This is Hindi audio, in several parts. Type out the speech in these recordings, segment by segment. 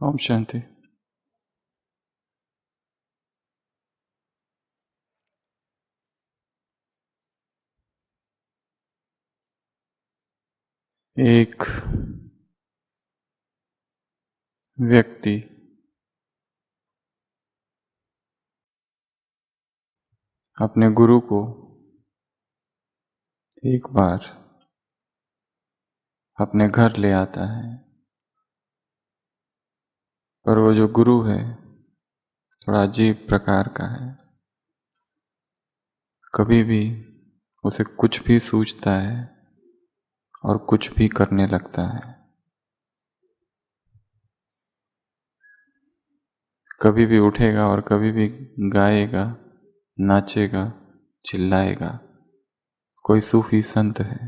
ओम शांति। एक व्यक्ति अपने गुरु को एक बार अपने घर ले आता है, पर वो जो गुरु है थोड़ा अजीब प्रकार का है। कभी भी उसे कुछ भी सूझता है और कुछ भी करने लगता है। कभी भी उठेगा और कभी भी गाएगा, नाचेगा, चिल्लाएगा। कोई सूफी संत है।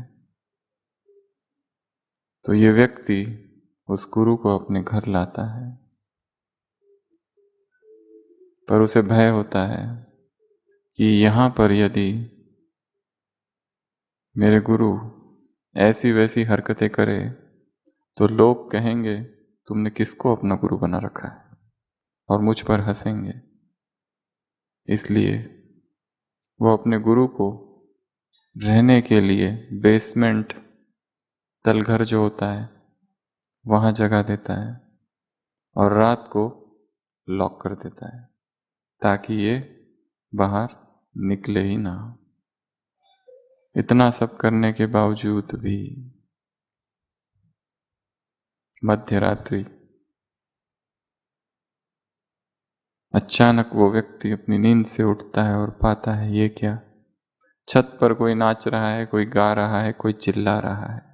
तो ये व्यक्ति उस गुरु को अपने घर लाता है, पर उसे भय होता है कि यहाँ पर यदि मेरे गुरु ऐसी वैसी हरकतें करे तो लोग कहेंगे तुमने किसको अपना गुरु बना रखा है, और मुझ पर हंसेंगे। इसलिए वो अपने गुरु को रहने के लिए बेसमेंट, तलघर जो होता है, वहाँ जगह देता है और रात को लॉक कर देता है ताकि ये बाहर निकले ही ना। इतना सब करने के बावजूद भी मध्य रात्रि अचानक वो व्यक्ति अपनी नींद से उठता है और पाता है ये क्या, छत पर कोई नाच रहा है, कोई गा रहा है, कोई चिल्ला रहा है।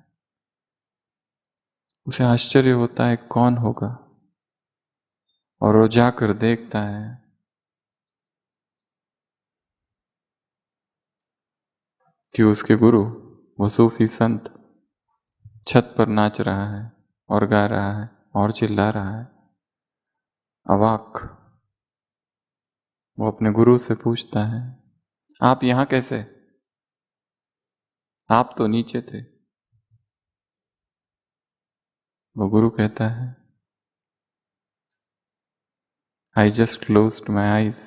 उसे आश्चर्य होता है कौन होगा, और वो जाकर देखता है कि उसके गुरु, वो सूफी संत, छत पर नाच रहा है और गा रहा है और चिल्ला रहा है। अवाक वो अपने गुरु से पूछता है, आप यहां कैसे? आप तो नीचे थे। वो गुरु कहता है, I just closed my eyes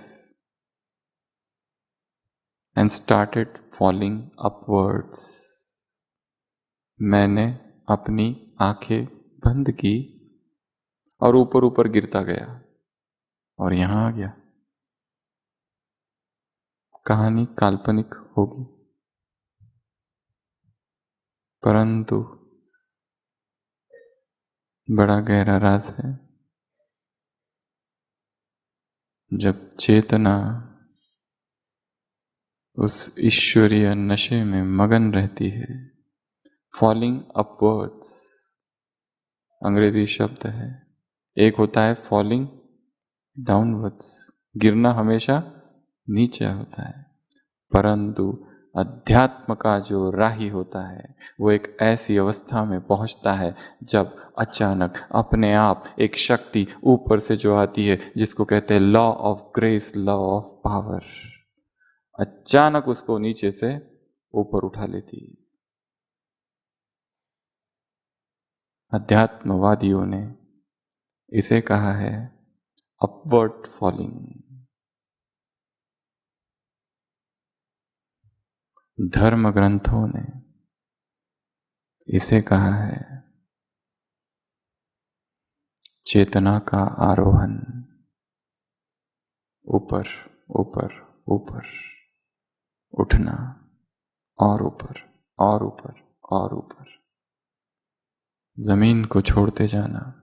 and started falling upwards. मैंने अपनी आंखें बंद की और ऊपर ऊपर गिरता गया और यहां आ गया। कहानी काल्पनिक होगी, परंतु बड़ा गहरा राज है। जब चेतना उस ईश्वरीय नशे में मगन रहती है, फॉलिंग अपवर्ड्स अंग्रेजी शब्द है। एक होता है फॉलिंग डाउनवर्ड्स, गिरना हमेशा नीचे होता है, परंतु अध्यात्म का जो राही होता है वो एक ऐसी अवस्था में पहुंचता है जब अचानक अपने आप एक शक्ति ऊपर से जो आती है, जिसको कहते हैं law of grace, law of power, अचानक उसको नीचे से ऊपर उठा लेती है। अध्यात्मवादियों ने इसे कहा है अपवर्ड फॉलिंग। धर्म ग्रंथों ने इसे कहा है चेतना का आरोहण, ऊपर ऊपर ऊपर उठना, और ऊपर और ऊपर और ऊपर, जमीन को छोड़ते जाना।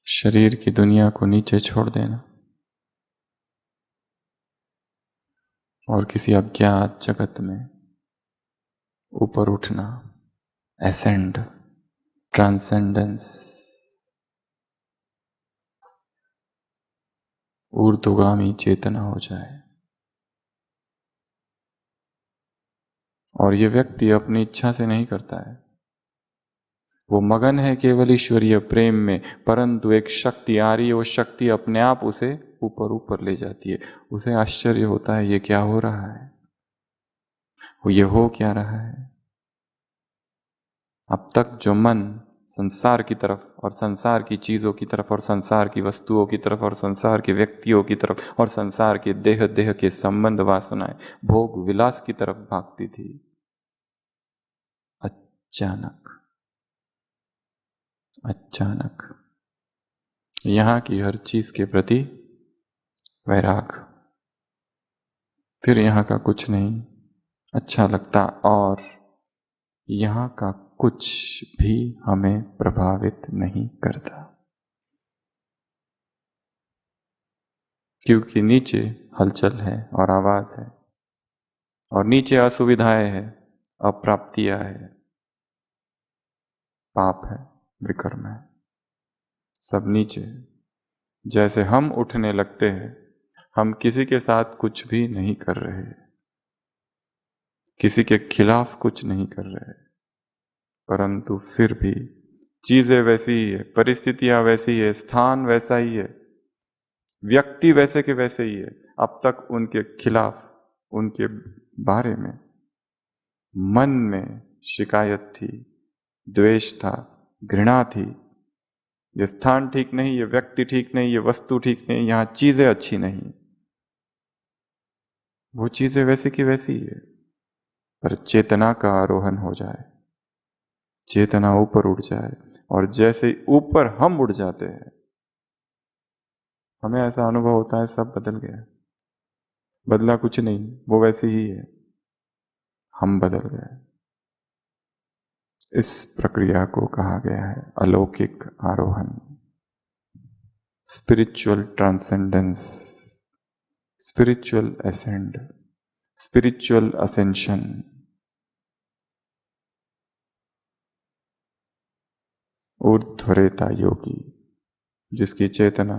शरीर की दुनिया को नीचे छोड़ देना और किसी अज्ञात जगत में ऊपर उठना, एसेंड, ट्रांसेंडेंस, ऊर्ध्वगामी चेतना हो जाए। और ये व्यक्ति अपनी इच्छा से नहीं करता है, वो मगन है केवल ईश्वरीय प्रेम में, परंतु एक शक्ति आ रही है, वो शक्ति अपने आप उसे ऊपर ऊपर ले जाती है। उसे आश्चर्य होता है ये क्या हो रहा है, वो ये हो क्या रहा है। अब तक जो मन संसार की तरफ और संसार की चीजों की तरफ और संसार की वस्तुओं की तरफ और संसार के व्यक्तियों की तरफ और संसार के देह देह के संबंध वासनाएं भोग विलास की तरफ भागती थी, अचानक यहां की हर चीज के प्रति वैराग, फिर यहां का कुछ नहीं अच्छा लगता और यहां का कुछ भी हमें प्रभावित नहीं करता, क्योंकि नीचे हलचल है और आवाज है और नीचे असुविधाएं है, अप्राप्तियां है, पाप है, विकर्म है, सब नीचे। जैसे हम उठने लगते हैं, हम किसी के साथ कुछ भी नहीं कर रहे, किसी के खिलाफ कुछ नहीं कर रहे, परंतु फिर भी चीजें वैसी ही है, परिस्थितियां वैसी है, स्थान वैसा ही है, व्यक्ति वैसे के वैसे ही है। अब तक उनके खिलाफ, उनके बारे में मन में शिकायत थी, द्वेष था, घृणा थी। ये स्थान ठीक नहीं, ये व्यक्ति ठीक नहीं, ये वस्तु ठीक नहीं, यहां चीजें अच्छी नहीं। वो चीजें वैसी की वैसी ही है, पर चेतना का आरोहण हो जाए, चेतना ऊपर उठ जाए और जैसे ऊपर हम उड़ जाते हैं, हमें ऐसा अनुभव होता है सब बदल गया। बदला कुछ नहीं, वो वैसे ही है, हम बदल गए। इस प्रक्रिया को कहा गया है अलौकिक आरोहण, spiritual transcendence, spiritual ascend, spiritual ascension. ऊर्ध्वरेता योगी, जिसकी चेतना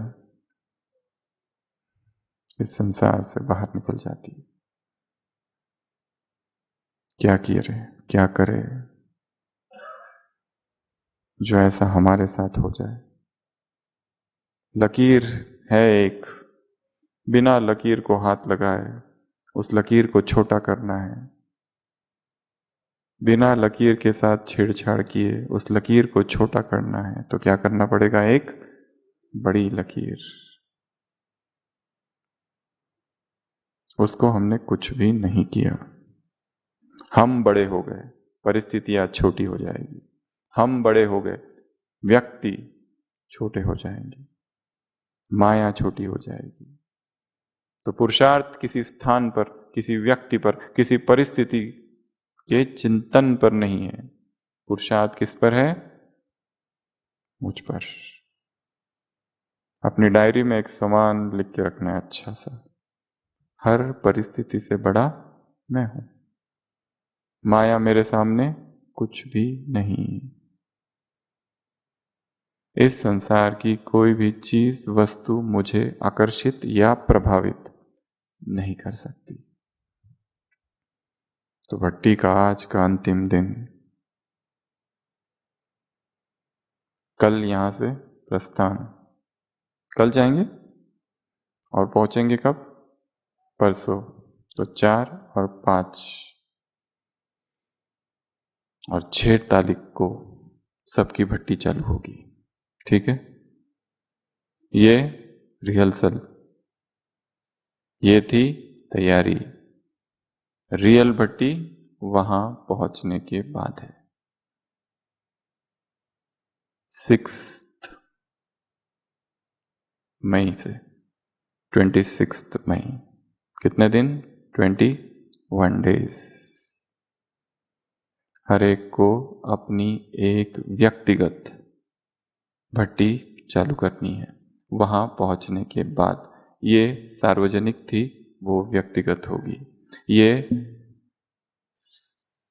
इस संसार से बाहर निकल जाती है। क्या किए रहे, क्या करे जो ऐसा हमारे साथ हो जाए। लकीर है एक, बिना लकीर को हाथ लगाए उस लकीर को छोटा करना है, बिना लकीर के साथ छेड़छाड़ किए उस लकीर को छोटा करना है, तो क्या करना पड़ेगा, एक बड़ी लकीर। उसको हमने कुछ भी नहीं किया, हम बड़े हो गए, परिस्थितियां छोटी हो जाएगी, हम बड़े हो गए, व्यक्ति छोटे हो जाएंगे, माया छोटी हो जाएगी। तो पुरुषार्थ किसी स्थान पर, किसी व्यक्ति पर, किसी परिस्थिति के चिंतन पर नहीं है, पुरुषार्थ किस पर है, मुझ पर। अपनी डायरी में एक समान लिख के रखना है अच्छा सा, हर परिस्थिति से बड़ा मैं हूं, माया मेरे सामने कुछ भी नहीं। इस संसार की कोई भी चीज, वस्तु मुझे आकर्षित या प्रभावित नहीं कर सकती। तो भट्टी का आज का अंतिम दिन, कल यहां से प्रस्थान, कल जाएंगे और पहुंचेंगे कब, परसों। तो 4 और 5 और 6 तारीख को सबकी भट्टी चालू होगी, ठीक है। ये रिहर्सल, ये थी तैयारी, रियल भट्टी वहां पहुंचने के बाद है। 6 मई से 26 मई, कितने दिन, 21 डेज। हर एक को अपनी एक व्यक्तिगत भट्टी चालू करनी है। वहां पहुंचने के बाद, ये सार्वजनिक थी, वो व्यक्तिगत होगी। ये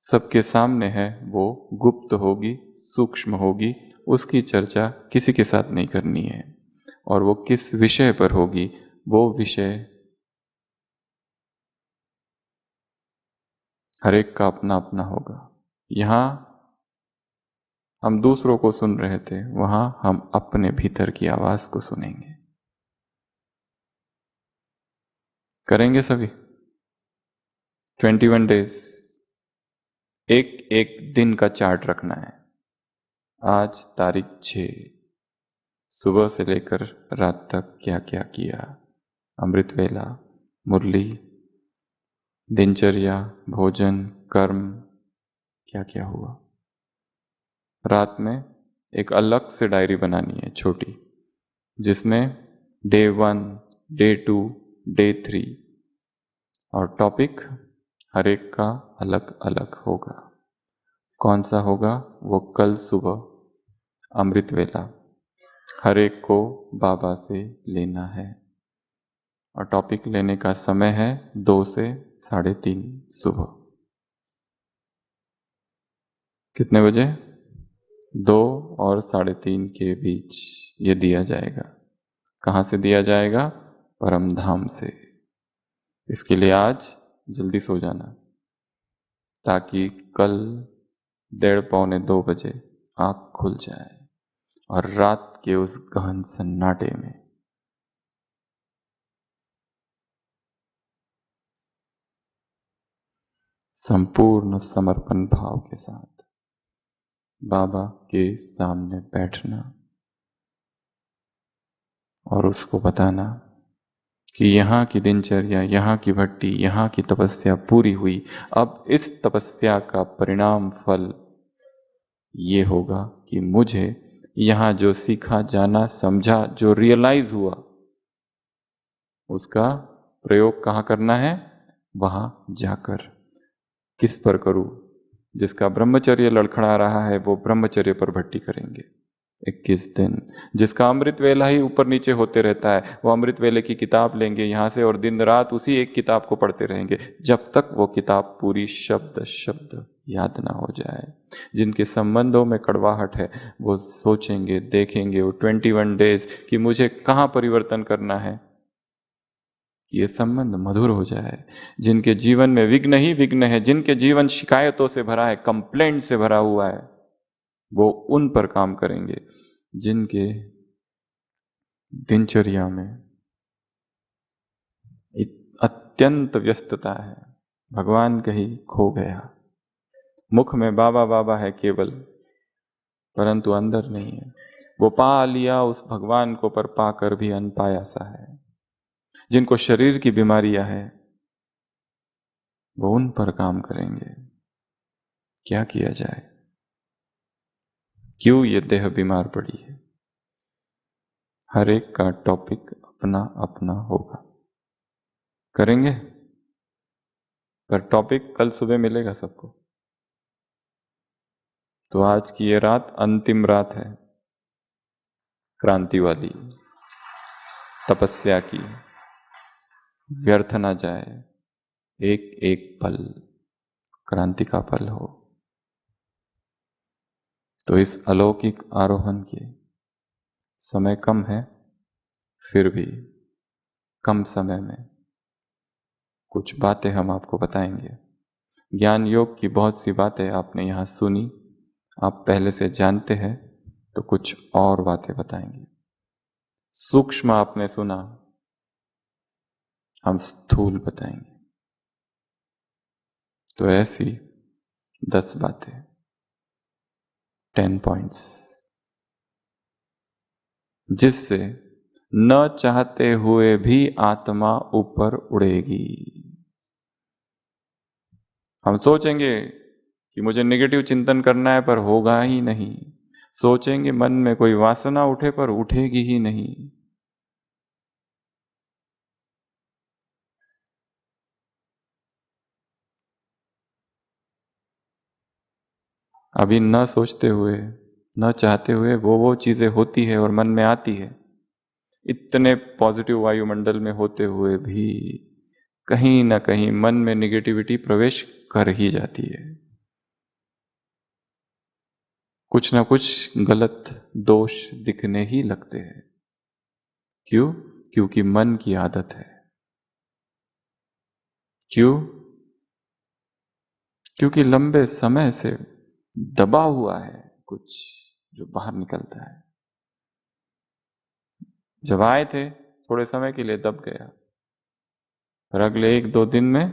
सबके सामने है, वो गुप्त होगी, सूक्ष्म होगी, उसकी चर्चा किसी के साथ नहीं करनी है। और वो किस विषय पर होगी, वो विषय हर एक का अपना अपना होगा। यहां हम दूसरों को सुन रहे थे, वहां हम अपने भीतर की आवाज को सुनेंगे। करेंगे सभी 21 डेज, एक एक दिन का चार्ट रखना है। आज तारीख 6, सुबह से लेकर रात तक क्या क्या किया, अमृत वेला, मुरली, दिनचर्या, भोजन, कर्म, क्या क्या हुआ। रात में एक अलग से डायरी बनानी है छोटी, जिसमें डे 1, डे 2, डे 3 और टॉपिक हर एक का अलग अलग होगा। कौन सा होगा वो कल सुबह अमृत वेला हर एक को बाबा से लेना है। और टॉपिक लेने का समय है 2 से 3:30 सुबह। कितने बजे? 2 और 3:30 के बीच ये दिया जाएगा। कहाँ से दिया जाएगा? परम धाम से। इसके लिए आज जल्दी सो जाना, ताकि कल 1:30-2 बजे आँख खुल जाए और रात के उस गहन सन्नाटे में संपूर्ण समर्पण भाव के साथ बाबा के सामने बैठना और उसको बताना कि यहाँ की दिनचर्या, यहाँ की भट्टी, यहाँ की तपस्या पूरी हुई। अब इस तपस्या का परिणाम फल ये होगा कि मुझे यहाँ जो सीखा, जाना, समझा, जो रियलाइज हुआ, उसका प्रयोग कहाँ करना है? वहाँ जाकर। किस पर करूँ? जिसका ब्रह्मचर्य लड़खड़ा रहा है वो ब्रह्मचर्य पर भट्टी करेंगे 21 दिन। जिसका अमृत वेला ही ऊपर नीचे होते रहता है, वो अमृत वेले की किताब लेंगे यहाँ से और दिन रात उसी एक किताब को पढ़ते रहेंगे जब तक वो किताब पूरी शब्द शब्द याद ना हो जाए। जिनके संबंधों में कड़वाहट है वो सोचेंगे, देखेंगे वो 21 डेज कि मुझे कहाँ परिवर्तन करना है कि ये संबंध मधुर हो जाए। जिनके जीवन में विघ्न ही विघ्न है, जिनके जीवन शिकायतों से भरा है, कंप्लेंट से भरा हुआ है, वो उन पर काम करेंगे। जिनके दिनचर्या में अत्यंत व्यस्तता है, भगवान कहीं खो गया, मुख में बाबा बाबा है केवल, परंतु अंदर नहीं है, वो पा लिया उस भगवान को पर पाकर भी अनपाया सा है। जिनको शरीर की बीमारियां है वो उन पर काम करेंगे। क्या किया जाए? क्यों ये देह बीमार पड़ी है? हर एक का टॉपिक अपना अपना होगा, करेंगे। पर टॉपिक कल सुबह मिलेगा सबको। तो आज की ये रात अंतिम रात है, क्रांति वाली, तपस्या की। व्यर्थ ना जाए, एक एक पल क्रांति का पल हो। तो इस अलौकिक आरोहण के समय कम है, फिर भी कम समय में कुछ बातें हम आपको बताएंगे। ज्ञान योग की बहुत सी बातें आपने यहाँ सुनी, आप पहले से जानते हैं, तो कुछ और बातें बताएंगे। सूक्ष्म आपने सुना, हम स्थूल बताएंगे। तो ऐसी 10 बातें, 10 पॉइंट्स, जिससे न चाहते हुए भी आत्मा ऊपर उड़ेगी। हम सोचेंगे कि मुझे नेगेटिव चिंतन करना है, पर होगा ही नहीं। सोचेंगे मन में कोई वासना उठे, पर उठेगी ही नहीं। अभी न सोचते हुए, न चाहते हुए वो चीजें होती है और मन में आती है। इतने पॉजिटिव वायुमंडल में होते हुए भी कहीं ना कहीं मन में निगेटिविटी प्रवेश कर ही जाती है। कुछ ना कुछ गलत दोष दिखने ही लगते हैं। क्यों? क्योंकि मन की आदत है। क्यों? क्योंकि लंबे समय से दबा हुआ है कुछ जो बाहर निकलता है। जब आए थे थोड़े समय के लिए दब गया, और अगले 1-2 दिन में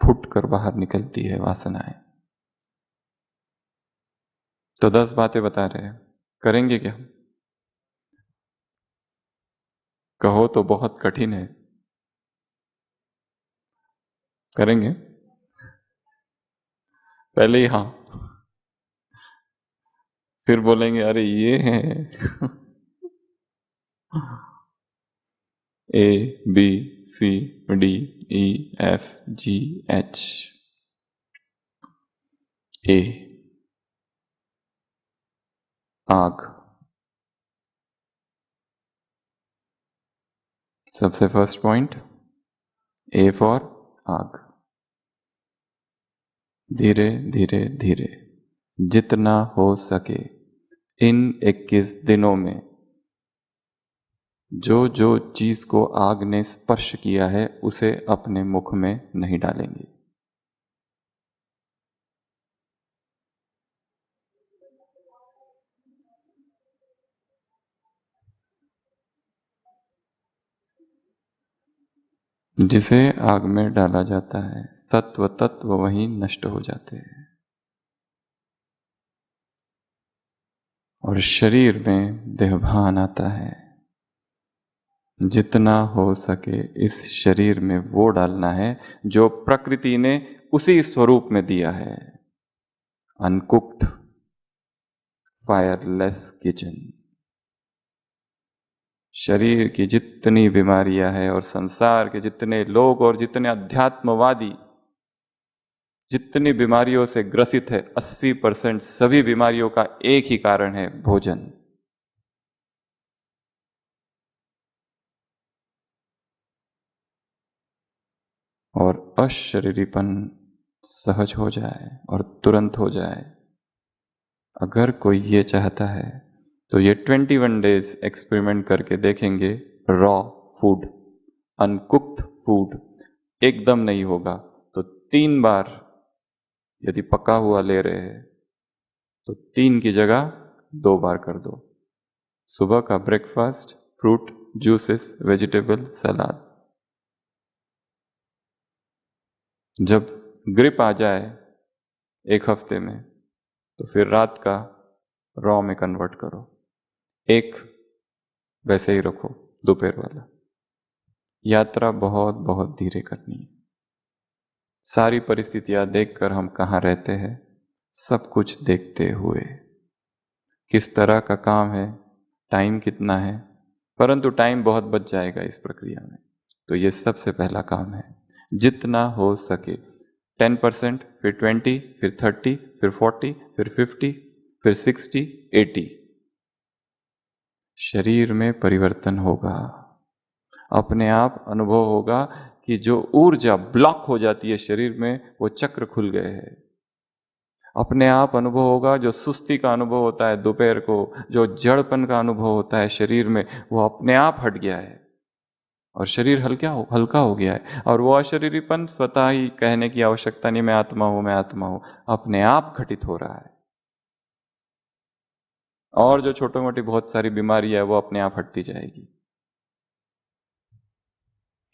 फुट कर बाहर निकलती है वासनाएं। तो 10 बातें बता रहे हैं, करेंगे क्या? कहो तो बहुत कठिन है, करेंगे? पहले ही हाँ, फिर बोलेंगे अरे ये है। A B C D E F G H. A, आग। सबसे फर्स्ट पॉइंट, ए फॉर आग। धीरे धीरे धीरे जितना हो सके इन 21 दिनों में जो जो चीज को आग ने स्पर्श किया है उसे अपने मुख में नहीं डालेंगे। जिसे आग में डाला जाता है सत्व तत्व वहीं नष्ट हो जाते हैं और शरीर में देहभान आता है। जितना हो सके इस शरीर में वो डालना है जो प्रकृति ने उसी स्वरूप में दिया है। Uncooked fireless kitchen. शरीर की जितनी बीमारियां हैं और संसार के जितने लोग और जितने अध्यात्मवादी जितनी बीमारियों से ग्रसित है, 80% सभी बीमारियों का एक ही कारण है, भोजन। और अशरीरीपन सहज हो जाए और तुरंत हो जाए। अगर कोई ये चाहता है तो ये 21 डेज एक्सपेरिमेंट करके देखेंगे। रॉ फूड, अनकुक्ड फूड एकदम नहीं होगा तो 3 बार, यदि पका हुआ ले रहे हैं तो 3 की जगह 2 बार कर दो। सुबह का ब्रेकफास्ट, फ्रूट, जूसेस, वेजिटेबल, सलाद। जब ग्रिप आ जाए 1 हफ्ते में तो फिर रात का रॉ में कन्वर्ट करो, एक वैसे ही रखो दोपहर वाला। यात्रा बहुत बहुत धीरे करनी है। सारी परिस्थितियां देखकर हम कहाँ रहते हैं, सब कुछ देखते हुए। किस तरह का काम है, टाइम कितना है, परंतु टाइम बहुत बच जाएगा इस प्रक्रिया में। तो ये सबसे पहला काम है, जितना हो सके 10%, फिर 20, फिर 30, फिर 40, फिर 50, फिर 60, 80। शरीर में परिवर्तन होगा, अपने आप अनुभव होगा कि जो ऊर्जा ब्लॉक हो जाती है शरीर में वो चक्र खुल गए हैं। अपने आप अनुभव होगा, जो सुस्ती का अनुभव होता है दोपहर को, जो जड़पन का अनुभव होता है शरीर में, वो अपने आप हट गया है और शरीर हल्का हो गया है। और वो अशरीरीपन स्वतः ही कहने की आवश्यकता नहीं, मैं आत्मा हूं, मैं आत्मा हूं, अपने आप घटित हो रहा है। और जो छोटी मोटी बहुत सारी बीमारी है वो अपने आप हटती जाएगी।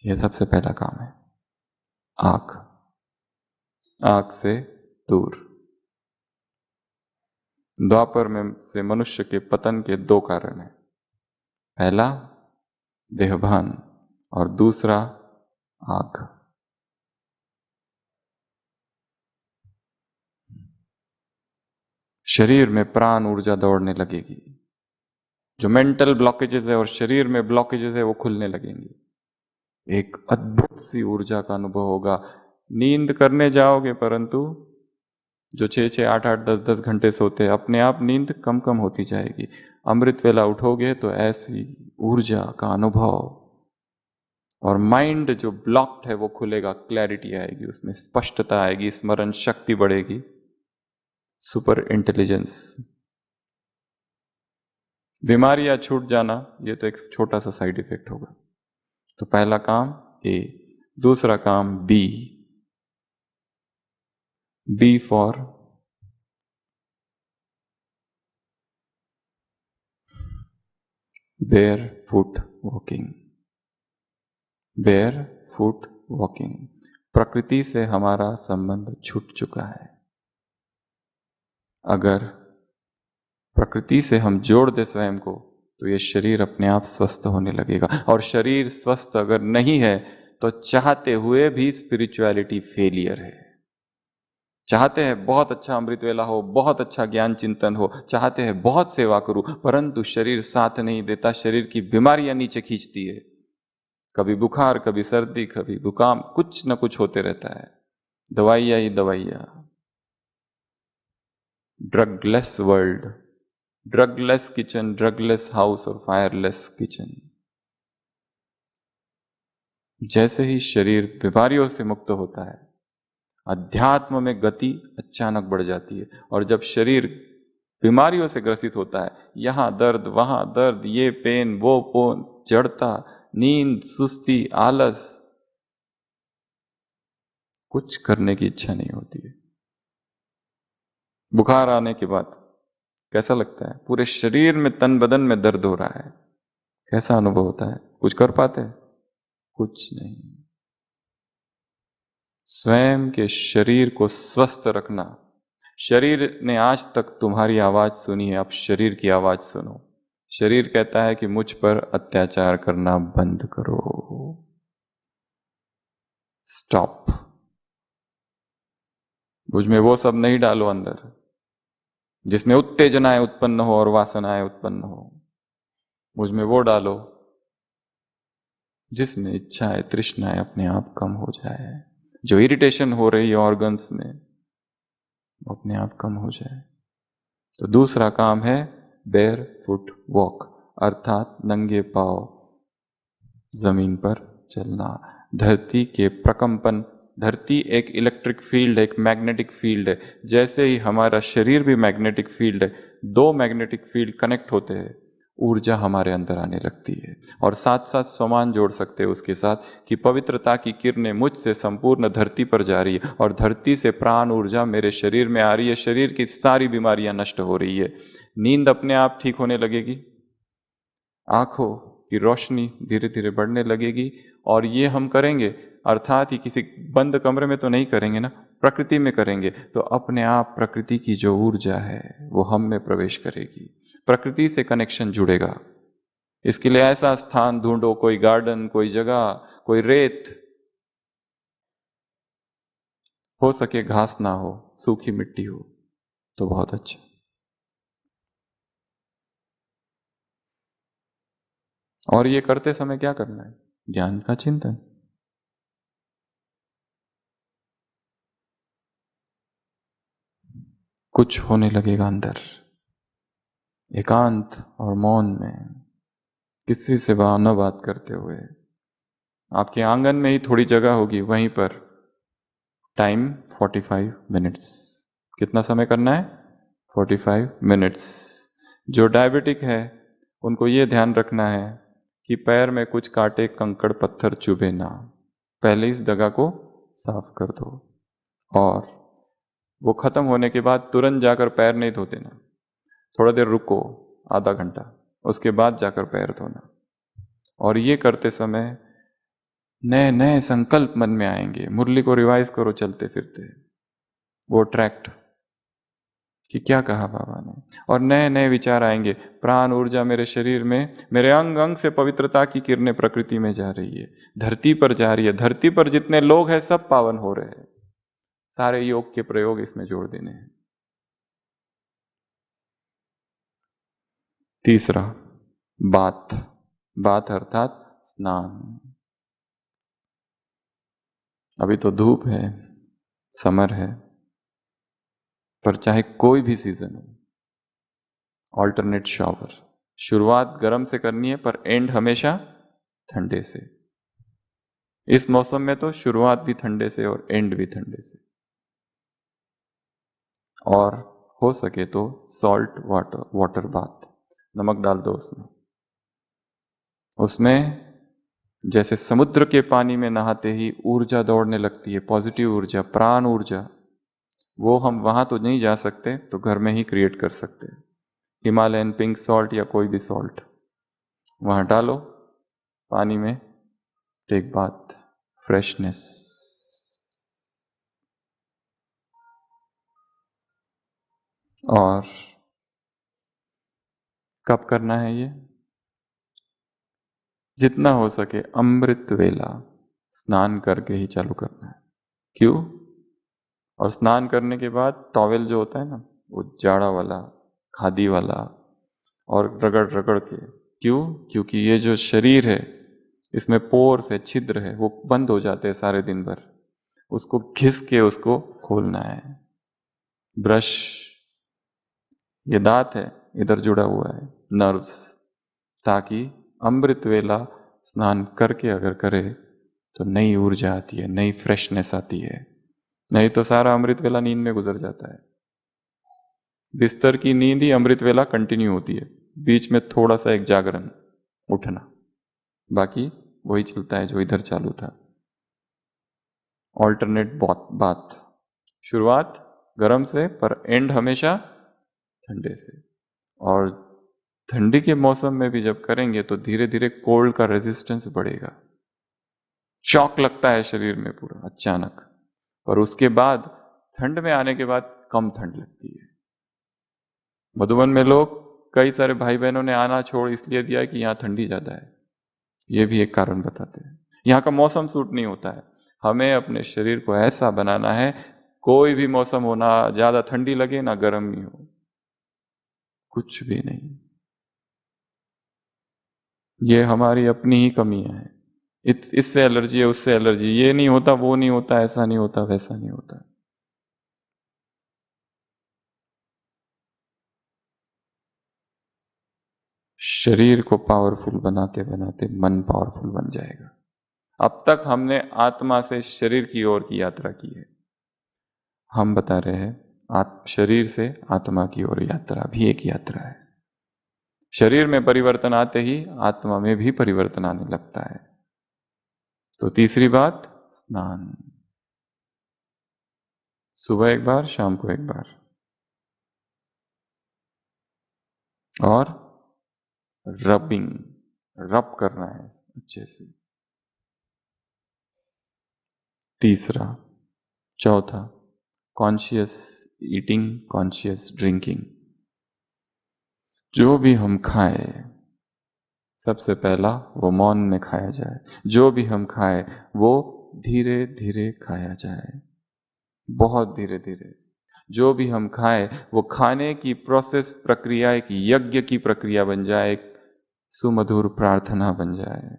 यह सबसे पहला काम है। आग, आग से दूर। द्वापर में से मनुष्य के पतन के 2 कारण हैं। पहला देहभान और दूसरा आग। शरीर में प्राण ऊर्जा दौड़ने लगेगी। जो मेंटल ब्लॉकेजेस है और शरीर में ब्लॉकेजेस है वो खुलने लगेंगे। एक अद्भुत सी ऊर्जा का अनुभव होगा। नींद करने जाओगे परंतु जो 6-6, 8-8, 10-10 घंटे सोते हैं, अपने आप नींद कम कम होती जाएगी। अमृत वेला उठोगे तो ऐसी ऊर्जा का अनुभव, और माइंड जो ब्लॉक्ड है वो खुलेगा, क्लैरिटी आएगी, उसमें स्पष्टता आएगी, स्मरण शक्ति बढ़ेगी, सुपर इंटेलिजेंस। बीमारियां छूट जाना ये तो एक छोटा सा साइड इफेक्ट होगा। तो पहला काम ए। दूसरा काम B. B for barefoot walking. Barefoot walking. प्रकृति से हमारा संबंध छूट चुका है। अगर प्रकृति से हम जोड़ दे स्वयं को, तो ये शरीर अपने आप स्वस्थ होने लगेगा। और शरीर स्वस्थ अगर नहीं है तो चाहते हुए भी स्पिरिचुअलिटी फेलियर है। चाहते हैं बहुत अच्छा अमृत वेला हो, बहुत अच्छा ज्ञान चिंतन हो, चाहते हैं बहुत सेवा करूं, परंतु शरीर साथ नहीं देता, शरीर की बीमारियां नीचे खींचती है। कभी बुखार, कभी सर्दी, कभी जुकाम, कुछ न कुछ होते रहता है। दवाइयां ही दवाइयां। ड्रगलेस वर्ल्ड, ड्रगलेस किचन, ड्रगलेस हाउस और फायरलेस किचन। जैसे ही शरीर बीमारियों से मुक्त होता है, अध्यात्म में गति अचानक बढ़ जाती है। और जब शरीर बीमारियों से ग्रसित होता है, यहां दर्द, वहां दर्द, ये पेन, वो पोन, जड़ता, नींद, सुस्ती, आलस, कुछ करने की इच्छा नहीं होती है। बुखार आने के बाद कैसा लगता है? पूरे शरीर में, तन बदन में दर्द हो रहा है। कैसा अनुभव होता है? कुछ कर पाते हैं? कुछ नहीं। स्वयं के शरीर को स्वस्थ रखना। शरीर ने आज तक तुम्हारी आवाज सुनी है, अब शरीर की आवाज सुनो। शरीर कहता है कि मुझ पर अत्याचार करना बंद करो। स्टॉप। मुझ में वो सब नहीं डालो अंदर जिसमें उत्तेजनाएं उत्पन्न हो और वासनाएं उत्पन्न हो। मुझ में वो डालो जिसमें इच्छाएं, तृष्णाएं अपने आप कम हो जाए। जो इरिटेशन हो रही है ऑर्गन्स में, वो अपने आप कम हो जाए। तो दूसरा काम है बेयर फुट वॉक, अर्थात नंगे पांव जमीन पर चलना। धरती के प्रकंपन, धरती एक इलेक्ट्रिक फील्ड है, एक मैग्नेटिक फील्ड है। जैसे ही हमारा शरीर भी मैग्नेटिक फील्ड है, दो मैग्नेटिक फील्ड कनेक्ट होते हैं, ऊर्जा हमारे अंदर आने लगती है। और साथ साथ समान जोड़ सकते हैं उसके साथ कि पवित्रता की किरणें मुझसे संपूर्ण धरती पर जा रही है और धरती से प्राण ऊर्जा मेरे शरीर में आ रही है। शरीर की सारी बीमारियां नष्ट हो रही है। नींद अपने आप ठीक होने लगेगी, आंखों की रोशनी धीरे धीरे बढ़ने लगेगी। और ये हम करेंगे, अर्थात ही किसी बंद कमरे में तो नहीं करेंगे ना, प्रकृति में करेंगे, तो अपने आप प्रकृति की जो ऊर्जा है वो हम में प्रवेश करेगी। प्रकृति से कनेक्शन जुड़ेगा। इसके लिए ऐसा स्थान ढूंढो, कोई गार्डन, कोई जगह, कोई रेत, हो सके घास ना हो, सूखी मिट्टी हो तो बहुत अच्छा। और ये करते समय क्या करना है? ज्ञान का चिंतन। कुछ होने लगेगा अंदर, एकांत और मौन में, किसी से न बात करते हुए। आपके आंगन में ही थोड़ी जगह होगी, वहीं पर टाइम 45 मिनट्स। कितना समय करना है? 45 मिनट्स। जो डायबिटिक है उनको ये ध्यान रखना है कि पैर में कुछ कांटे, कंकड़, पत्थर चुभे ना। पहले इस जगह को साफ कर दो। और वो खत्म होने के बाद तुरंत जाकर पैर नहीं धोते ना, थोड़ा देर रुको, आधा घंटा, उसके बाद जाकर पैर धोना। और ये करते समय नए नए संकल्प मन में आएंगे। मुरली को रिवाइज करो चलते फिरते, वो ट्रैक्ट कि क्या कहा बाबा ने, और नए नए विचार आएंगे। प्राण ऊर्जा मेरे शरीर में, मेरे अंग अंग से पवित्रता की किरणें प्रकृति में जा रही है, धरती पर जा रही है। धरती पर जितने लोग हैं सब पावन हो रहे हैं। सारे योग के प्रयोग इसमें जोड़ देने हैं। तीसरा, बात। बात अर्थात स्नान। अभी तो धूप है, समर है, पर चाहे कोई भी सीजन हो, ऑल्टरनेट शावर। शुरुआत गर्म से करनी है पर एंड हमेशा ठंडे से। इस मौसम में तो शुरुआत भी ठंडे से और एंड भी ठंडे से। और हो सके तो सॉल्ट वाटर, वाटर बाथ, नमक डाल दो उसमें। उसमें जैसे समुद्र के पानी में नहाते ही ऊर्जा दौड़ने लगती है, पॉजिटिव ऊर्जा, प्राण ऊर्जा, वो हम वहां तो नहीं जा सकते, तो घर में ही क्रिएट कर सकते हैं। हिमालयन पिंक सॉल्ट या कोई भी सॉल्ट वहां डालो पानी में, टेक बाथ, फ्रेशनेस। और कब करना है ये? जितना हो सके अमृत वेला स्नान करके ही चालू करना है। क्यों? और स्नान करने के बाद टॉवेल जो होता है ना, वो जाड़ा वाला, खादी वाला, और रगड़ रगड़ के। क्यों? क्योंकि ये जो शरीर है, इसमें पोर्स है, छिद्र है, वो बंद हो जाते हैं सारे दिन भर। उसको घिस के उसको खोलना है। ब्रश, ये दांत है, इधर जुड़ा हुआ है, नर्व्स, ताकि अमृत वेला स्नान करके अगर करे तो नई ऊर्जा आती है, नई फ्रेशनेस आती है। नहीं तो सारा अमृत वेला नींद में गुजर जाता है। बिस्तर की नींद ही अमृत वेला कंटिन्यू होती है, बीच में थोड़ा सा एक जागरण, उठना, बाकी वही चलता है जो इधर चालू था। ऑल्टरनेट बात, शुरुआत गर्म से पर एंड हमेशा ठंडे से। और ठंडी के मौसम में भी जब करेंगे तो धीरे धीरे कोल्ड का रेजिस्टेंस बढ़ेगा, शॉक लगता है शरीर में पूरा अचानक, और उसके बाद ठंड में आने के बाद कम ठंड लगती है। मधुबन में लोग, कई सारे भाई बहनों ने आना छोड़ इसलिए दिया कि यहाँ ठंडी ज्यादा है, ये भी एक कारण बताते हैं। यहाँ का मौसम सूट नहीं होता है। हमें अपने शरीर को ऐसा बनाना है, कोई भी मौसम हो, ना ज्यादा ठंडी लगे ना गर्मी हो, कुछ भी नहीं। ये हमारी अपनी ही कमियां हैं। इससे एलर्जी है, उससे एलर्जी, ये नहीं होता, वो नहीं होता, ऐसा नहीं होता, वैसा नहीं होता। शरीर को पावरफुल बनाते बनाते मन पावरफुल बन जाएगा। अब तक हमने आत्मा से शरीर की ओर की यात्रा की है। हम बता रहे हैं शरीर से आत्मा की ओर यात्रा भी एक यात्रा है। शरीर में परिवर्तन आते ही आत्मा में भी परिवर्तन आने लगता है। तो तीसरी बात, स्नान, सुबह एक बार, शाम को एक बार, और रबिंग, रब करना है अच्छे से। तीसरा, चौथा, कॉन्शियस ईटिंग, कॉन्शियस ड्रिंकिंग। जो भी हम खाए, सबसे पहला वो मौन में खाया जाए। जो भी हम खाए वो धीरे धीरे खाया जाए, बहुत धीरे धीरे। जो भी हम खाए वो खाने की प्रोसेस, प्रक्रिया एक यज्ञ की प्रक्रिया बन जाए, एक सुमधुर प्रार्थना बन जाए।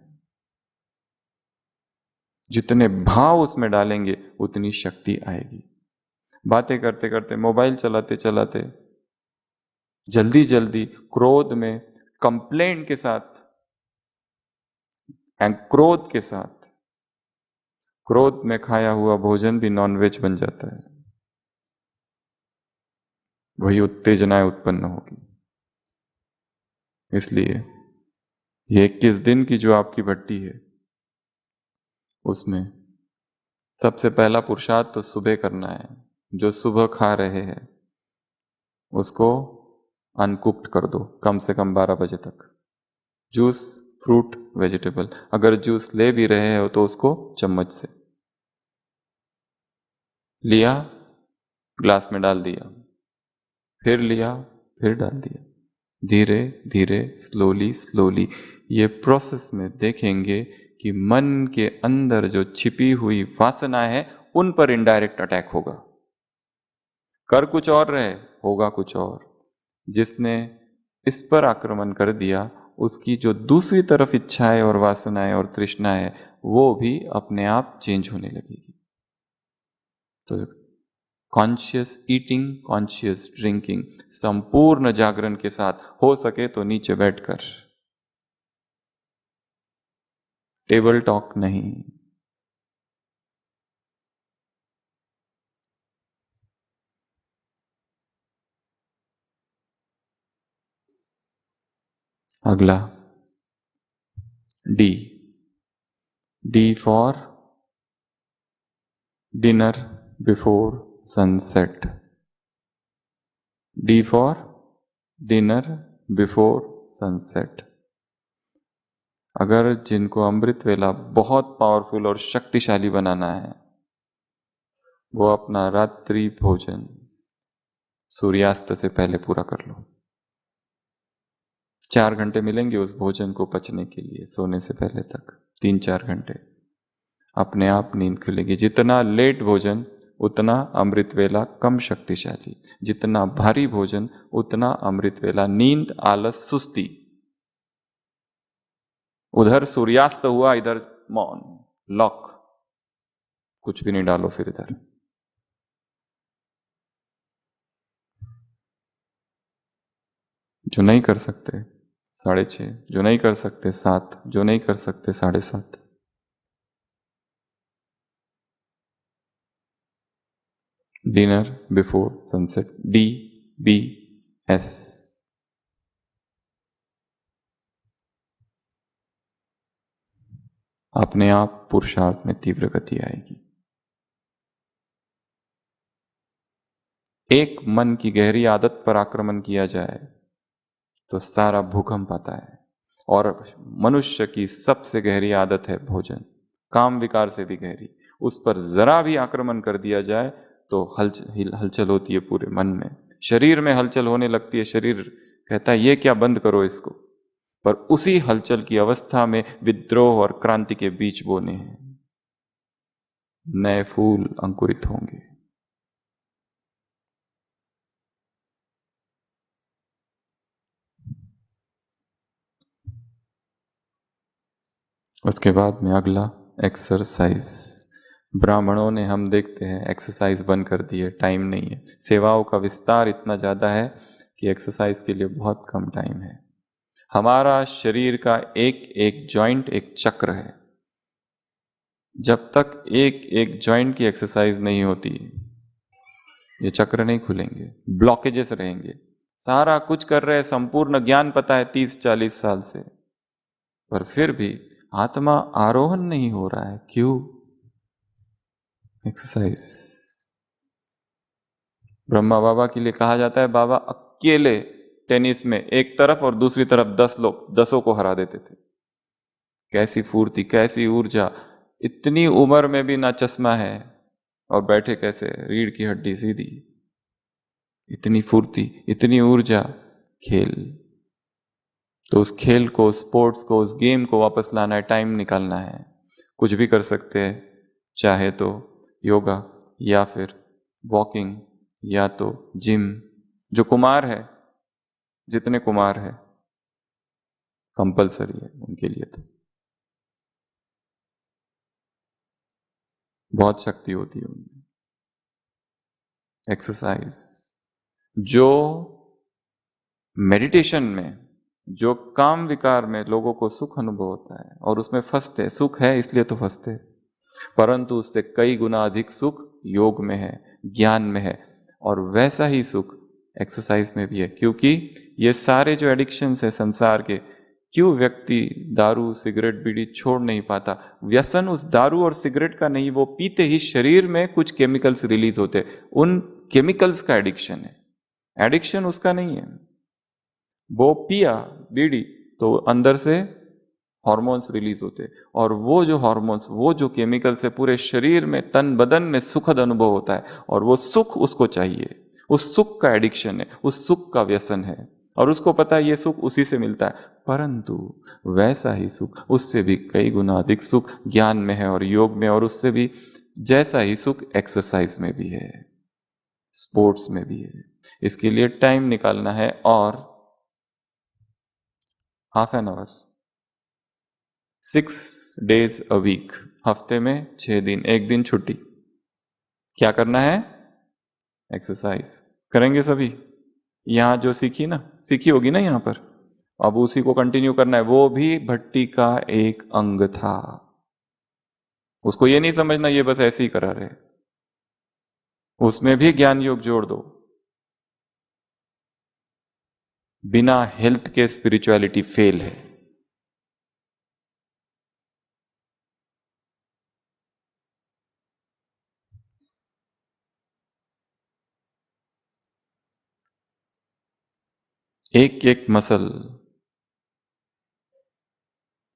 जितने भाव उसमें डालेंगे उतनी शक्ति आएगी। बातें करते करते, मोबाइल चलाते चलाते, जल्दी जल्दी, क्रोध में, कंप्लेंट के साथ, क्रोध के साथ, क्रोध में खाया हुआ भोजन भी नॉनवेज बन जाता है। वही उत्तेजनाएं उत्पन्न होगी। इसलिए ये 21 दिन की जो आपकी भट्टी है, उसमें सबसे पहला पुरुषार्थ तो सुबह करना है। जो सुबह खा रहे हैं उसको अनकुक्ड कर दो, कम से कम 12 बजे तक। जूस, फ्रूट, वेजिटेबल, अगर जूस ले भी रहे हो तो उसको चम्मच से लिया, ग्लास में डाल दिया, फिर लिया, फिर डाल दिया, धीरे धीरे, स्लोली स्लोली। ये प्रोसेस में देखेंगे कि मन के अंदर जो छिपी हुई वासना है उन पर इनडायरेक्ट अटैक होगा। कर कुछ और रहे, होगा कुछ और। जिसने इस पर आक्रमण कर दिया, उसकी जो दूसरी तरफ इच्छाएं और वासनाएं और तृष्णा है, वो भी अपने आप चेंज होने लगेगी। तो कॉन्शियस ईटिंग, कॉन्शियस ड्रिंकिंग, संपूर्ण जागरण के साथ, हो सके तो नीचे बैठकर, टेबल टॉक नहीं। अगला, D, D for dinner before sunset. D for dinner before sunset. अगर जिनको अमृत वेला बहुत पावरफुल और शक्तिशाली बनाना है, वो अपना रात्रि भोजन सूर्यास्त से पहले पूरा कर लो। 4 घंटे मिलेंगे उस भोजन को पचने के लिए, सोने से पहले तक 3-4 घंटे। अपने आप नींद खुलेगी। जितना लेट भोजन उतना अमृत वेला कम शक्तिशाली, जितना भारी भोजन उतना अमृत वेला नींद, आलस, सुस्ती। उधर सूर्यास्त हुआ, इधर मौन, लॉक, कुछ भी नहीं डालो फिर इधर। जो नहीं कर सकते 6:30, जो नहीं कर सकते 7, जो नहीं कर सकते 7:30। Dinner before sunset, DBS। अपने आप पुरुषार्थ में तीव्र गति आएगी। एक मन की गहरी आदत पर आक्रमण किया जाए तो सारा भूकंप आता है। और मनुष्य की सबसे गहरी आदत है भोजन, काम विकार से भी गहरी। उस पर जरा भी आक्रमण कर दिया जाए तो हलचल होती है पूरे मन में, शरीर में हलचल होने लगती है। शरीर कहता है ये क्या, बंद करो इसको। पर उसी हलचल की अवस्था में विद्रोह और क्रांति के बीज बोने हैं, नए फूल अंकुरित होंगे। उसके बाद में अगला एक्सरसाइज। ब्राह्मणों ने, हम देखते हैं, एक्सरसाइज बंद कर दी है, टाइम नहीं है। सेवाओं का विस्तार इतना ज़्यादा है कि एक्सरसाइज के लिए बहुत कम टाइम है। हमारा शरीर का एक एक जॉइंट एक चक्र है। जब तक एक एक जॉइंट की एक्सरसाइज नहीं होती ये चक्र नहीं खुलेंगे, ब्लॉकेजेस रहेंगे। सारा कुछ कर रहे हैं, संपूर्ण ज्ञान पता है 30-40 साल से, पर फिर भी आत्मा आरोहण नहीं हो रहा है। क्यों? एक्सरसाइज। ब्रह्मा बाबा के लिए कहा जाता है बाबा अकेले टेनिस में एक तरफ और दूसरी तरफ 10 लोग, 10 को हरा देते थे। कैसी फूर्ति, कैसी ऊर्जा। इतनी उम्र में भी ना चश्मा है और बैठे कैसे, रीढ़ की हड्डी सीधी। इतनी फुर्ती, इतनी ऊर्जा। खेल, तो उस खेल को, स्पोर्ट्स को, उस गेम को वापस लाना है, टाइम निकालना है। कुछ भी कर सकते हैं, चाहे तो योगा या फिर वॉकिंग या तो जिम। जो कुमार है, जितने कुमार है, कंपलसरी है उनके लिए। तो बहुत शक्ति होती है उनमें। एक्सरसाइज। जो मेडिटेशन में, जो काम विकार में लोगों को सुख अनुभव होता है और उसमें फंसते, सुख है इसलिए तो फंसते, परंतु उससे कई गुना अधिक सुख योग में है, ज्ञान में है। और वैसा ही सुख एक्सरसाइज में भी है। क्योंकि ये सारे जो एडिक्शंस है संसार के, क्यों व्यक्ति दारू सिगरेट बीड़ी छोड़ नहीं पाता? व्यसन उस दारू और सिगरेट का नहीं, वो पीते ही शरीर में कुछ केमिकल्स रिलीज होते, उन केमिकल्स का एडिक्शन है। एडिक्शन उसका नहीं है। वो पिया बीड़ी तो अंदर से हार्मोन्स रिलीज होते, और वो जो हार्मोन्स, वो जो केमिकल से पूरे शरीर में, तन बदन में सुखद अनुभव होता है, और वो सुख उसको चाहिए। उस सुख का एडिक्शन है, उस सुख का व्यसन है, और उसको पता है ये सुख उसी से मिलता है। परंतु वैसा ही सुख, उससे भी कई गुना अधिक सुख ज्ञान में है और योग में, और उससे भी जैसा ही सुख एक्सरसाइज में भी है, स्पोर्ट्स में भी है। इसके लिए टाइम निकालना है, और half an hour, 6 days a week, हफ्ते में 6 दिन, एक दिन छुट्टी। क्या करना है? एक्सरसाइज करेंगे सभी। यहां जो सीखी ना, सीखी होगी ना यहां पर, अब उसी को कंटिन्यू करना है। वो भी भट्टी का एक अंग था। उसको ये नहीं समझना ये बस ऐसे ही करा रहे, उसमें भी ज्ञान योग जोड़ दो। बिना हेल्थ के स्पिरिचुअलिटी फेल है। एक एक मसल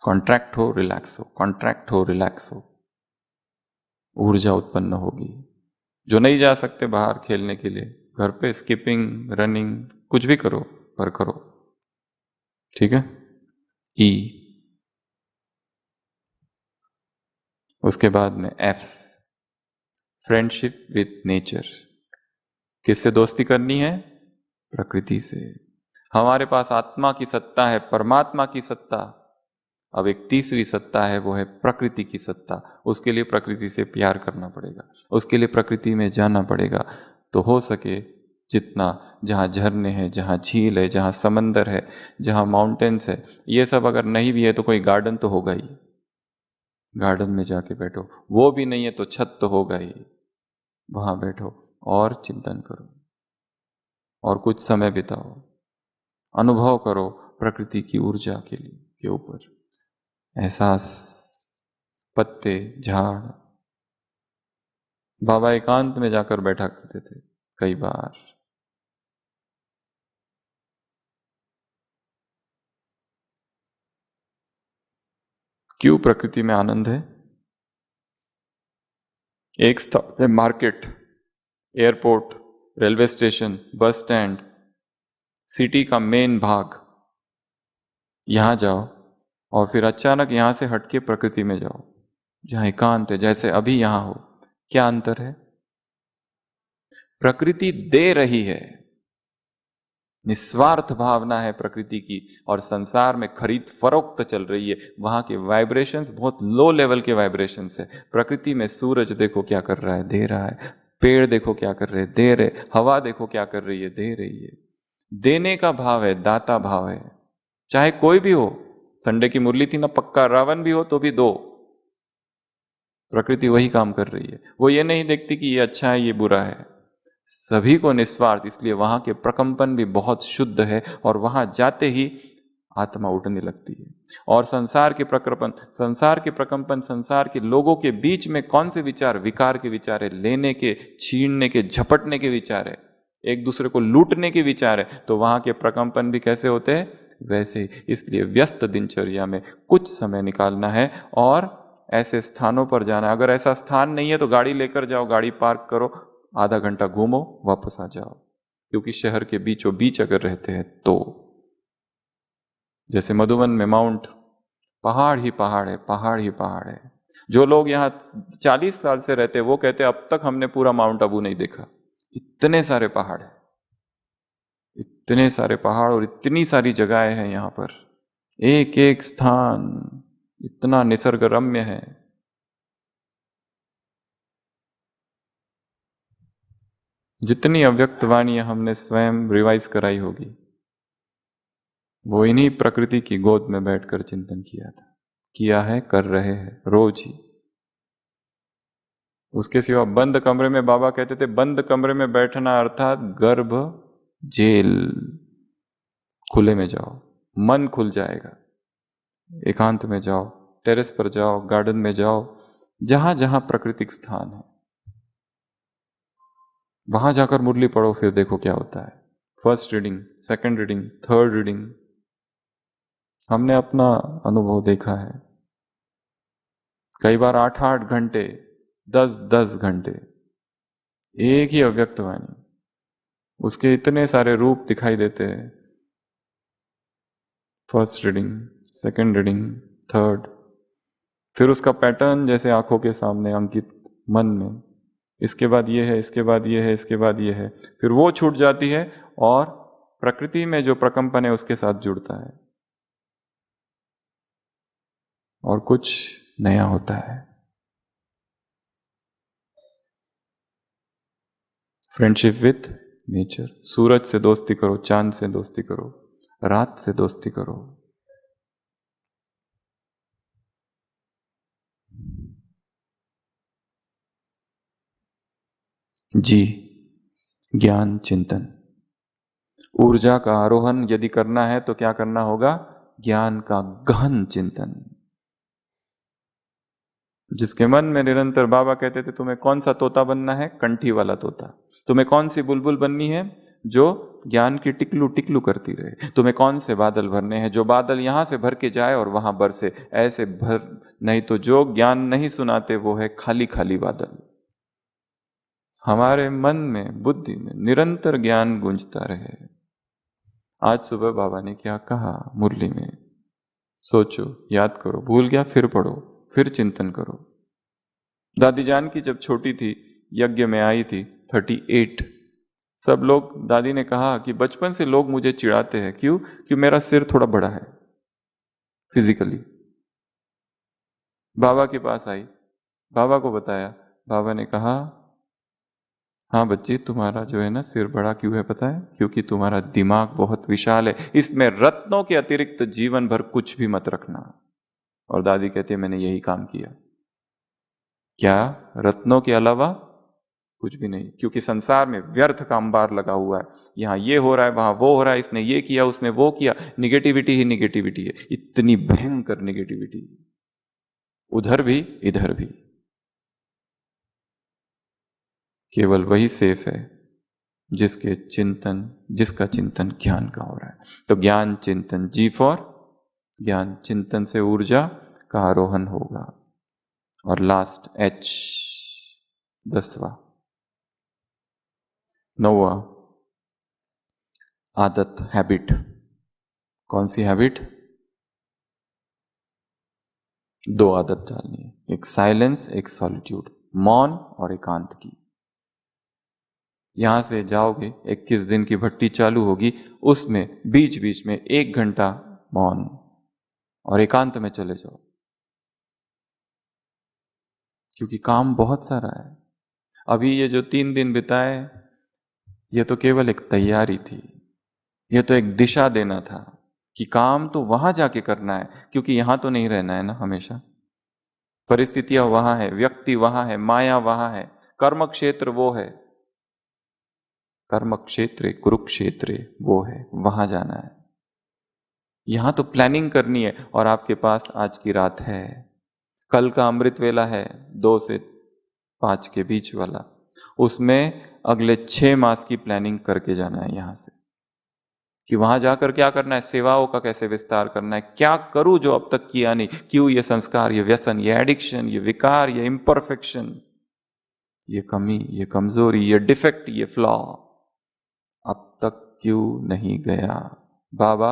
कॉन्ट्रैक्ट हो, रिलैक्स हो, कॉन्ट्रैक्ट हो, रिलैक्स हो, ऊर्जा उत्पन्न होगी। जो नहीं जा सकते बाहर खेलने के लिए, घर पे स्किपिंग, रनिंग, कुछ भी करो, पर करो। ठीक है। ई, उसके बाद में एफ, फ्रेंडशिप विथ नेचर। किससे दोस्ती करनी है? प्रकृति से। हमारे पास आत्मा की सत्ता है, परमात्मा की सत्ता। अब एक तीसरी सत्ता है, वो है प्रकृति की सत्ता। उसके लिए प्रकृति से प्यार करना पड़ेगा, उसके लिए प्रकृति में जाना पड़ेगा। तो हो सके जितना, जहाँ झरने हैं, जहाँ झील है, जहाँ समंदर है, जहाँ माउंटेन्स है, ये सब अगर नहीं भी है तो कोई गार्डन तो होगा ही। गार्डन में जाके बैठो, वो भी नहीं है तो छत तो होगा ही, वहाँ बैठो और चिंतन करो और कुछ समय बिताओ, अनुभव करो प्रकृति की ऊर्जा के ऊपर। एहसास, पत्ते, झाड़। बाबा एकांत में जाकर बैठा करते थे कई बार। क्यों प्रकृति में आनंद है? एक स्थान है market, airport, railway station, bus stand, city का मेन भाग, यहां जाओ और फिर अचानक यहां से हटके प्रकृति में जाओ जहां एकांत है, जैसे अभी यहां हो। क्या अंतर है? प्रकृति दे रही है, निस्वार्थ भावना है प्रकृति की, और संसार में खरीद फरोख्त चल रही है। वहां के वाइब्रेशंस बहुत लो लेवल के वाइब्रेशंस है। प्रकृति में सूरज देखो क्या कर रहा है, दे रहा है। पेड़ देखो क्या कर रहे हैं, दे रहे। हवा देखो क्या कर रही है, दे रही है। देने का भाव है, दाता भाव है। चाहे कोई भी हो, संडे की मुरली थी ना, पक्का रावण भी हो तो भी दो। प्रकृति वही काम कर रही है। वो ये नहीं देखती कि ये अच्छा है, ये बुरा है। सभी को निस्वार्थ, इसलिए वहां के प्रकंपन भी बहुत शुद्ध है, और वहां जाते ही आत्मा उठने लगती है। और संसार के प्रकंपन, संसार के लोगों के बीच में कौन से विचार? विकार के विचार है, लेने के, छीनने के, झपटने के विचार है, एक दूसरे को लूटने के विचार है। तो वहां के प्रकंपन भी कैसे होते हैं? वैसे ही। इसलिए व्यस्त दिनचर्या में कुछ समय निकालना है और ऐसे स्थानों पर जाना है। अगर ऐसा स्थान नहीं है तो गाड़ी लेकर जाओ, गाड़ी पार्क करो, आधा घंटा घूमो, वापस आ जाओ। क्योंकि शहर के बीचों बीच अगर रहते हैं तो, जैसे मधुबन में माउंट, पहाड़ ही पहाड़ है, पहाड़ ही पहाड़ है। जो लोग यहाँ 40 साल से रहते हैं वो कहते हैं अब तक हमने पूरा माउंट आबू नहीं देखा। इतने सारे पहाड़ है, इतने सारे पहाड़ और इतनी सारी जगहें हैं यहाँ पर। एक एक स्थान इतना निसर्ग रम्य है। जितनी अव्यक्त वाणी हमने स्वयं रिवाइज कराई होगी, वो इन्हीं प्रकृति की गोद में बैठकर चिंतन किया था, किया है, कर रहे हैं रोज ही। उसके सिवा बंद कमरे में, बाबा कहते थे बंद कमरे में बैठना अर्थात गर्भ जेल। खुले में जाओ, मन खुल जाएगा। एकांत में जाओ, टेरेस पर जाओ, गार्डन में जाओ, जहां जहां प्राकृतिक स्थान है वहां जाकर मुरली पढ़ो, फिर देखो क्या होता है। First reading, second reading, third reading, हमने अपना अनुभव देखा है। कई बार 8-8 घंटे, 10-10 घंटे एक ही अव्यक्त वाणी, उसके इतने सारे रूप दिखाई देते हैं। First reading, second reading, third, फिर उसका पैटर्न जैसे आंखों के सामने अंकित मन में, इसके बाद ये है, इसके बाद ये है, इसके बाद ये है, फिर वो छूट जाती है और प्रकृति में जो प्रकंपन है उसके साथ जुड़ता है और कुछ नया होता है। Friendship with nature. सूरज से दोस्ती करो, चांद से दोस्ती करो, रात से दोस्ती करो। जी, ज्ञान चिंतन। ऊर्जा का आरोहण यदि करना है तो क्या करना होगा? ज्ञान का गहन चिंतन। जिसके मन में निरंतर, बाबा कहते थे तुम्हें कौन सा तोता बनना है? कंठी वाला तोता। तुम्हें कौन सी बुलबुल बननी है? जो ज्ञान की टिकलू टिकलू करती रहे। तुम्हें कौन से बादल भरने हैं? जो बादल यहां से भर के जाए और वहां बरसे। ऐसे भर, नहीं तो जो ज्ञान नहीं सुनाते वो है खाली खाली बादल। हमारे मन में, बुद्धि में निरंतर ज्ञान गूंजता रहे। आज सुबह बाबा ने क्या कहा मुरली में, सोचो, याद करो, भूल गया फिर पढ़ो, फिर चिंतन करो। दादी जान की जब छोटी थी, यज्ञ में आई थी 38। सब लोग, दादी ने कहा कि बचपन से लोग मुझे चिढ़ाते हैं, क्यों? क्योंकि मेरा सिर थोड़ा बड़ा है फिजिकली। बाबा के पास आई, बाबा को बताया, बाबा ने कहा हाँ बच्ची, तुम्हारा जो है ना सिर बड़ा क्यों है पता है? क्योंकि तुम्हारा दिमाग बहुत विशाल है, इसमें रत्नों के अतिरिक्त जीवन भर कुछ भी मत रखना। और दादी कहती है मैंने यही काम किया। क्या? रत्नों के अलावा कुछ भी नहीं, क्योंकि संसार में व्यर्थ का अंबार लगा हुआ है। यहां ये हो रहा है, वहां वो हो रहा है, इसने ये किया, उसने वो किया, निगेटिविटी ही निगेटिविटी है, इतनी भयंकर निगेटिविटी, उधर भी इधर भी। केवल वही सेफ है जिसका चिंतन ज्ञान का हो रहा है। तो ज्ञान चिंतन, जी फॉर ज्ञान चिंतन से ऊर्जा का आरोहण होगा। और लास्ट एच, 10वां, 9वां, आदत, हैबिट। कौन सी हैबिट? 2 आदत डालनी है, एक साइलेंस, एक सॉलिट्यूड, मौन और एकांत की। यहां से जाओगे, 21 दिन की भट्टी चालू होगी, उसमें बीच बीच में 1 घंटा मौन और एकांत में चले जाओ, क्योंकि काम बहुत सारा है। अभी ये जो 3 दिन बिताए, ये तो केवल एक तैयारी थी, ये तो एक दिशा देना था कि काम तो वहां जाके करना है, क्योंकि यहां तो नहीं रहना है ना हमेशा। परिस्थितियां वहां है, व्यक्ति वहां है, माया वहां है, कर्म क्षेत्र वो है, कर्म क्षेत्र कुरुक्षेत्र वो है, वहां जाना है। यहां तो प्लानिंग करनी है, और आपके पास आज की रात है, कल का अमृत वेला है 2 से 5 के बीच वाला, उसमें अगले 6 मास की प्लानिंग करके जाना है यहां से, कि वहां जाकर क्या करना है, सेवाओं का कैसे विस्तार करना है, क्या करूं जो अब तक किया नहीं, क्यों ये संस्कार, ये व्यसन, ये एडिक्शन, ये विकार, ये इम्परफेक्शन, ये कमी, ये कमजोरी, ये डिफेक्ट, ये फ्लॉ अब तक क्यों नहीं गया? बाबा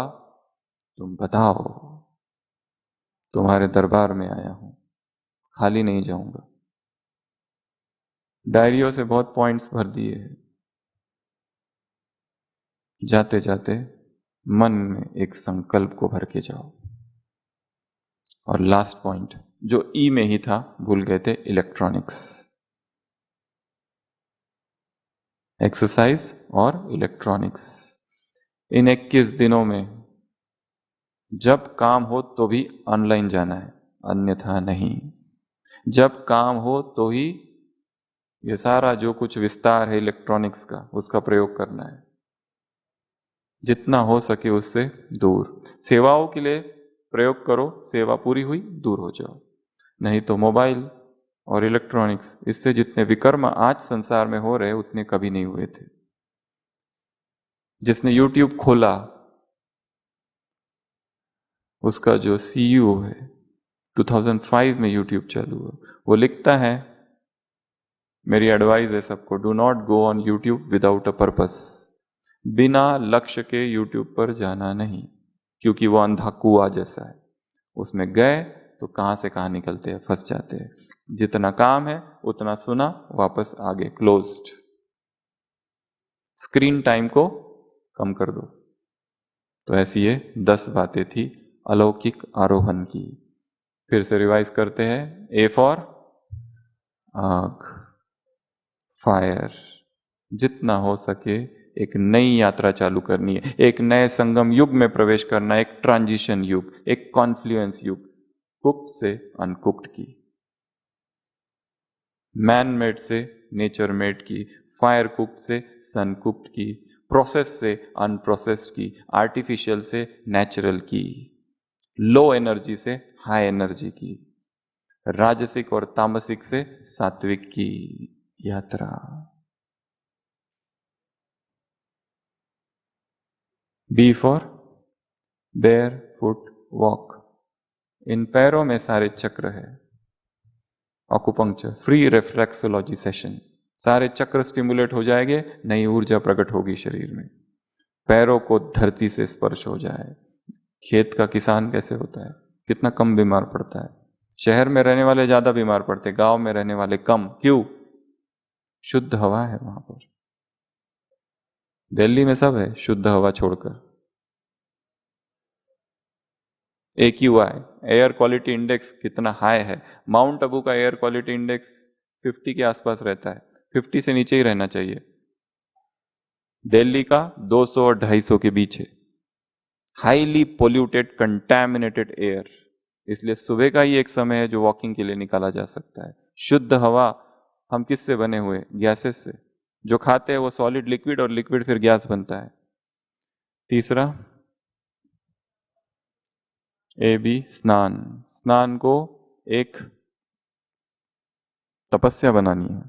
तुम बताओ, तुम्हारे दरबार में आया हूं, खाली नहीं जाऊंगा। डायरियों से बहुत पॉइंट्स भर दिए हैं, जाते जाते मन में एक संकल्प को भर के जाओ। और लास्ट पॉइंट जो ई में ही था, भूल गए थे, इलेक्ट्रॉनिक्स, एक्सरसाइज और इलेक्ट्रॉनिक्स। इन 21 दिनों में जब काम हो तो भी ऑनलाइन जाना है, अन्यथा नहीं। जब काम हो तो ही ये सारा जो कुछ विस्तार है इलेक्ट्रॉनिक्स का, उसका प्रयोग करना है, जितना हो सके उससे दूर। सेवाओं के लिए प्रयोग करो, सेवा पूरी हुई दूर हो जाओ, नहीं तो मोबाइल और इलेक्ट्रॉनिक्स, इससे जितने विकर्म आज संसार में हो रहे उतने कभी नहीं हुए थे। जिसने यूट्यूब खोला, उसका जो सीईओ है, 2005 में यूट्यूब चालू हुआ, वो लिखता है, मेरी एडवाइस है सबको, do not go on YouTube without a purpose. बिना लक्ष्य के यूट्यूब पर जाना नहीं, क्योंकि वो अंधा कुआं जैसा है, उसमें गए तो कहां से कहां निकलते हैं, फंस जाते हैं। जितना काम है उतना सुना, वापस आगे, क्लोज्ड। स्क्रीन टाइम को कम कर दो। तो ऐसी ये 10 बातें थी अलौकिक आरोहण की। फिर से रिवाइज करते हैं। ए फॉर आग, फायर, जितना हो सके एक नई यात्रा चालू करनी है, एक नए संगम युग में प्रवेश करना, एक ट्रांजिशन युग, एक कॉन्फ्लुएंस युग, कुक्ड से अनकुक्ड की, मैन मेड से नेचर मेड की, फायर कुक्ड से सन कुक्ड की, प्रोसेस से अनप्रोसेस्ड की, आर्टिफिशियल से नेचुरल की, लो एनर्जी से हाई एनर्जी की, राजसिक और तामसिक से सात्विक की यात्रा। B for barefoot walk, इन पैरों में सारे चक्र है। ऑकुपंक्चर, फ्री रिफ्लेक्सोलॉजी सेशन, सारे चक्र स्टिमुलेट हो जाएंगे, नई ऊर्जा प्रकट होगी शरीर में। पैरों को धरती से स्पर्श हो जाए। खेत का किसान कैसे होता है, कितना कम बीमार पड़ता है। शहर में रहने वाले ज्यादा बीमार पड़ते, गांव में रहने वाले कम। क्यों? शुद्ध हवा है वहां पर। दिल्ली में सब है शुद्ध हवा छोड़कर। AQI, एयर क्वालिटी इंडेक्स कितना हाई है। माउंट आबू का एयर क्वालिटी इंडेक्स 50 के आसपास रहता है, 50 से नीचे ही रहना चाहिए। दिल्ली का 200 और 250 के बीच है। Highly polluted contaminated air. इसलिए सुबह का ही एक समय है जो वॉकिंग के लिए निकाला जा सकता है। शुद्ध हवा हम किससे बने हुए? गैसेस से। जो खाते हैं वो सॉलिड, लिक्विड, और लिक्विड फिर गैस बनता है। तीसरा, AB, स्नान। स्नान को एक तपस्या बनानी है।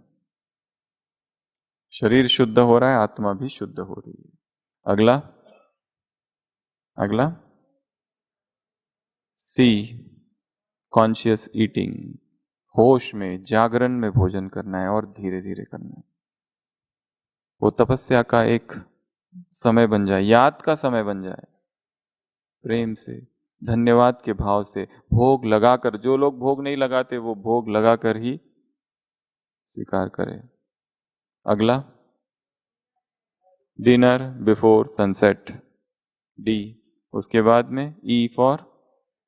शरीर शुद्ध हो रहा है, आत्मा भी शुद्ध हो रही है। अगला, अगला C, कॉन्शियस ईटिंग। होश में, जागरण में भोजन करना है और धीरे धीरे करना है। वो तपस्या का एक समय बन जाए, याद का समय बन जाए। प्रेम से, धन्यवाद के भाव से, भोग लगाकर। जो लोग भोग नहीं लगाते वो भोग लगाकर ही स्वीकार करें। अगला, डिनर बिफोर सनसेट, D। उसके बाद में E फॉर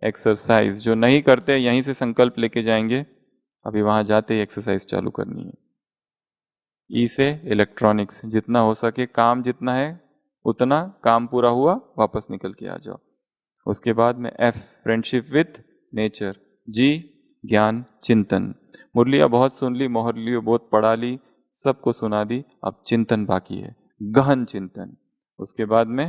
एक्सरसाइज। जो नहीं करते यहीं से संकल्प लेके जाएंगे, अभी वहां जाते ही एक्सरसाइज चालू करनी है। ई से इलेक्ट्रॉनिक्स, जितना हो सके काम, जितना है उतना काम पूरा हुआ वापस निकल के आ जाओ। उसके बाद में F, friendship with nature. G, ज्ञान चिंतन। मुरलिया बहुत सुन ली, मोहरलियो बहुत पढ़ा ली, सबको सुना दी, अब चिंतन बाकी है, गहन चिंतन। उसके बाद में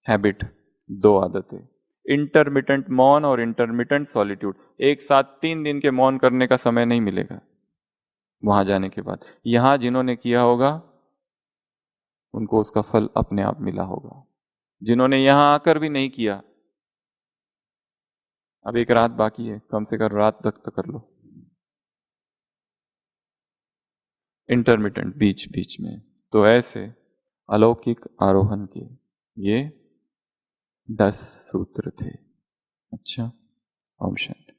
हैबिट, 2 आदतें, इंटरमिटेंट मौन और इंटरमिटेंट सॉलिट्यूड। एक साथ 3 दिन के मौन करने का समय नहीं मिलेगा वहां जाने के बाद। यहां जिन्होंने किया होगा उनको उसका फल अपने आप मिला होगा। जिन्होंने यहां आकर भी नहीं किया, अब एक रात बाकी है, कम से कम रात तक तो कर लो। इंटरमिटेंट, बीच बीच में। तो ऐसे अलौकिक आरोहण के ये 10 सूत्र थे। अच्छा, ओम शांति।